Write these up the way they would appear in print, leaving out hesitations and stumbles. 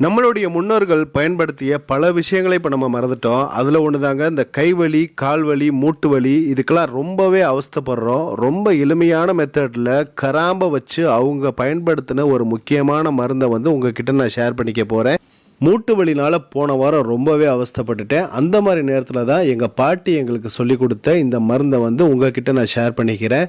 நம்மளுடைய முன்னோர்கள் பயன்படுத்திய பல விஷயங்களை இப்போ நம்ம மறந்துட்டோம். அதில் ஒன்று தாங்க இந்த கைவலி, கால்வலி, மூட்டு வலி இதுக்கெல்லாம் ரொம்பவே அவஸ்தைப்படுறோம். ரொம்ப எளிமையான மெத்தடில் கராம்பை வச்சு அவங்க பயன்படுத்தின ஒரு முக்கியமான மருந்தை வந்து உங்ககிட்ட நான் ஷேர் பண்ணிக்க போகிறேன். மூட்டு வலினால் போன வாரம் ரொம்பவே அவஸ்தைப்பட்டுட்டேன். அந்த மாதிரி நேரத்தில் தான் எங்கள் பாட்டி எங்களுக்கு சொல்லி கொடுத்த இந்த மருந்தை வந்து உங்ககிட்ட நான் ஷேர் பண்ணிக்கிறேன்.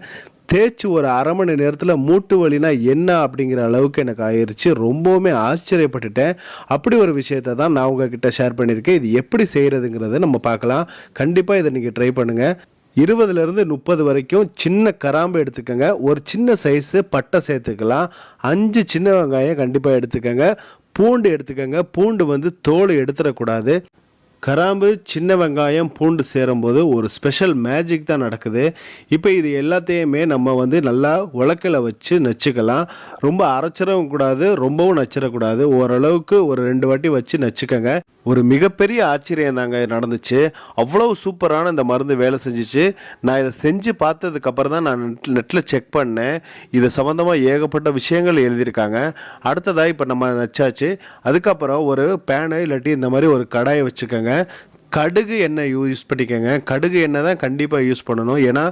தேய்ச்சி ஒரு அரை மணி நேரத்தில் மூட்டு வலினா என்ன அப்படிங்கிற அளவுக்கு எனக்கு ஆயிடுச்சு. ரொம்பவுமே ஆச்சரியப்பட்டுட்டேன். அப்படி ஒரு விஷயத்தை தான் நான் உங்ககிட்ட ஷேர் பண்ணியிருக்கேன். இது எப்படி செய்கிறதுங்கிறத நம்ம பார்க்கலாம். கண்டிப்பாக இதை நீங்கள் ட்ரை பண்ணுங்கள். 20லேருந்து 30 வரைக்கும் சின்ன கராம்பு எடுத்துக்கோங்க. ஒரு சின்ன சைஸு பட்டை சேர்த்துக்கலாம். 5 சின்ன வெங்காயம் கண்டிப்பாக எடுத்துக்கோங்க. பூண்டு எடுத்துக்கோங்க. பூண்டு வந்து தோல் எடுத்துடக்கூடாது. கராம்பு, சின்ன வெங்காயம், பூண்டு சேரும்போது ஒரு ஸ்பெஷல் மேஜிக் தான் நடக்குது. இப்போ இது எல்லாத்தையுமே நம்ம வந்து நல்லா உலக்கையில் வச்சு நச்சுக்கலாம். ரொம்ப அரைச்சிடவும் கூடாது, ரொம்பவும் நச்சிடக்கூடாது. ஓரளவுக்கு ஒரு 2 வாட்டி வச்சு நச்சுக்கோங்க. ஒரு மிகப்பெரிய ஆச்சரியம் தாங்க நடந்துச்சு. அவ்வளோ சூப்பரான இந்த மருந்து வேலை செஞ்சிச்சு. நான் இதை செஞ்சு பார்த்ததுக்கப்புறம் தான் நான் நெட்டில் செக் பண்ணேன். இது சம்மந்தமாக ஏகப்பட்ட விஷயங்கள் எழுதியிருக்காங்க. அடுத்ததாக இப்போ நம்ம நச்சாச்சு. அதுக்கப்புறம் ஒரு பேனு இல்லாட்டி இந்த மாதிரி ஒரு கடாயை வச்சுக்கோங்க. கடுகு எண்ணெய் யூஸ் பண்ணிக்கோங்க. கடுகு எண்ணெய் தான் கண்டிப்பாக யூஸ் பண்ணணும். ஏன்னா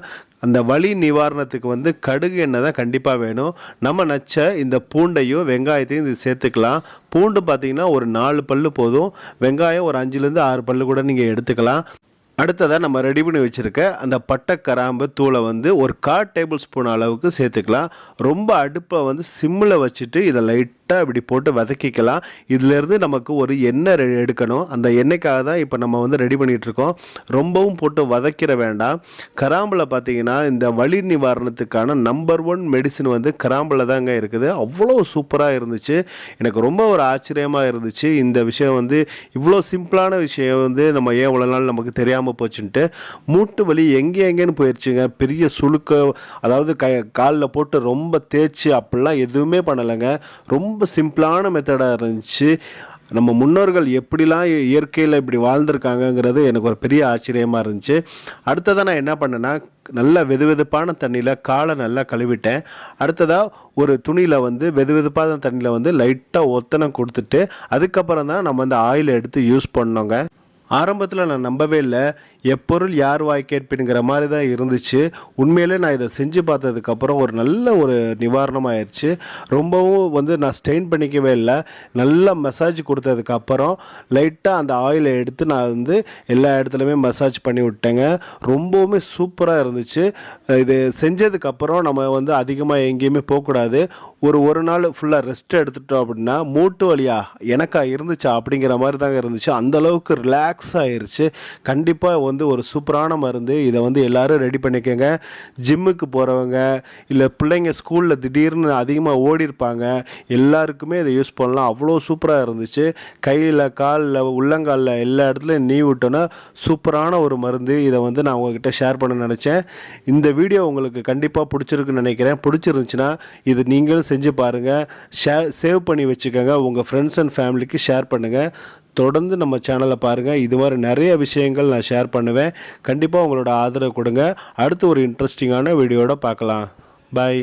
அந்த வலி நிவாரணத்துக்கு வந்து கடுகு எண்ணெய் தான் கண்டிப்பாக வேணும். நம்ம நச்ச இந்த பூண்டையும் வெங்காயத்தையும் இது சேர்த்துக்கலாம். பூண்டு பார்த்திங்கன்னா ஒரு 4 பல்லு போதும். வெங்காயம் ஒரு 5லேருந்து 6 பல்லு கூட நீங்கள் எடுத்துக்கலாம். அடுத்ததாக நம்ம ரெடி பண்ணி வச்சுருக்க அந்த பட்டை கராம்பு தூளை வந்து ஒரு 1/4 டேபிள் ஸ்பூன் அளவுக்கு சேர்த்துக்கலாம். ரொம்ப அடுப்பை வந்து சிம்மில் வச்சுட்டு இதை லைட்டாக இப்படி போட்டு வதக்கிக்கலாம். இதிலேருந்து நமக்கு ஒரு எண்ணெய் எடுக்கணும். அந்த எண்ணெய்க்காக தான் இப்போ நம்ம வந்து ரெடி பண்ணிகிட்ருக்கோம். ரொம்பவும் போட்டு வதக்கிற வேண்டாம். கராம்பில் பார்த்திங்கன்னா இந்த வலி நிவாரணத்துக்கான நம்பர் 1 மெடிசன் வந்து கராம்பில் தாங்க இருக்குது. அவ்வளோ சூப்பராக இருந்துச்சு. எனக்கு ரொம்ப ஒரு ஆச்சரியமாக இருந்துச்சு. இந்த விஷயம் வந்து இவ்வளோ சிம்பிளான விஷயம் வந்து நம்ம ஏன் இவ்வளோ நாள் நமக்கு தெரியாமல் போச்சுன்ட்டு. மூட்டு வலி எங்கேன்னு போயிடுச்சுங்க. பெரிய சுளுக்க, அதாவது காலில் போட்டு ரொம்ப தேய்ச்சி அப்படிலாம் எதுவுமே பண்ணலைங்க. ரொம்ப சிம்பிளான மெத்தடாக இருந்துச்சு. நம்ம முன்னோர்கள் எப்படிலாம் இயற்கையில் இப்படி வாழ்ந்திருக்காங்கங்கிறது எனக்கு ஒரு பெரிய ஆச்சரியமாக இருந்துச்சு. அடுத்ததாக நான் என்ன பண்ணேன்னா, நல்லா வெதுவெதுப்பான தண்ணியில் காலை நல்லா கழுவிட்டேன். அடுத்ததாக ஒரு துணியில் வந்து வெதுவெதுப்பான தண்ணியில் வந்து லைட்டாக ஒத்தனம் கொடுத்துட்டு அதுக்கப்புறம் தான் நம்ம அந்த ஆயிலை எடுத்து யூஸ் பண்ணோங்க. ஆரம்பத்தில் நான் நம்பவே இல்லை. எப்பொருள் யார் வாய் கேட்பினுங்கிற மாதிரி தான் இருந்துச்சு. உண்மையிலே நான் இதை செஞ்சு பார்த்ததுக்கப்புறம் ஒரு நல்ல ஒரு நிவாரணம் ஆயிடுச்சு. ரொம்பவும் வந்து நான் ஸ்ட்ரெயின் பண்ணிக்கவே இல்லை. நல்லா மசாஜ் கொடுத்ததுக்கப்புறம் லைட்டாக அந்த ஆயிலை எடுத்து நான் வந்து எல்லா இடத்துலையுமே மசாஜ் பண்ணி விட்டேங்க. ரொம்பவுமே சூப்பராக இருந்துச்சு. இது செஞ்சதுக்கப்புறம் நம்ம வந்து அதிகமாக எங்கேயுமே போகக்கூடாது. ஒரு நாள் ஃபுல்லாக ரெஸ்ட் எடுத்துட்டோம் அப்படின்னா மூட்டு வலியா எனக்கா இருந்துச்சா அப்படிங்கிற மாதிரி தாங்க இருந்துச்சு. அந்தளவுக்கு ரிலாக்ஸ் ஆகிருச்சு. கண்டிப்பாக வந்து ஒரு சூப்பரான மருந்து. இதை வந்து எல்லோரும் ரெடி பண்ணிக்கோங்க. ஜிம்முக்கு போகிறவங்க, இல்லை பிள்ளைங்க ஸ்கூலில் திடீர்னு அதிகமாக ஓடி இருப்பாங்க, எல்லாருக்குமே இதை யூஸ் பண்ணலாம். அவ்வளோ சூப்பராக இருந்துச்சு. கையில், காலில், உள்ளங்காலில் எல்லா இடத்துலையும் நீ விட்டோன்னா சூப்பரான ஒரு மருந்து. இதை வந்து நான் உங்ககிட்ட ஷேர் பண்ண நினச்சேன். இந்த வீடியோ உங்களுக்கு கண்டிப்பாக பிடிச்சிருக்குன்னு நினைக்கிறேன். பிடிச்சிருந்துச்சுன்னா இது நீங்களும் செஞ்சு பாருங்கள். சேவ் பண்ணி வச்சுக்கோங்க. உங்கள் ஃப்ரெண்ட்ஸ் அண்ட் ஃபேமிலிக்கு ஷேர் பண்ணுங்கள். தொடர்ந்து நம்ம சேனலை பாருங்கள். இது மாதிரி நிறைய விஷயங்கள் நான் ஷேர் பண்ணுவேன். கண்டிப்பாக உங்களோட ஆதரவு கொடுங்க. அடுத்து ஒரு இன்ட்ரெஸ்டிங்கான வீடியோட பார்க்கலாம். பாய்.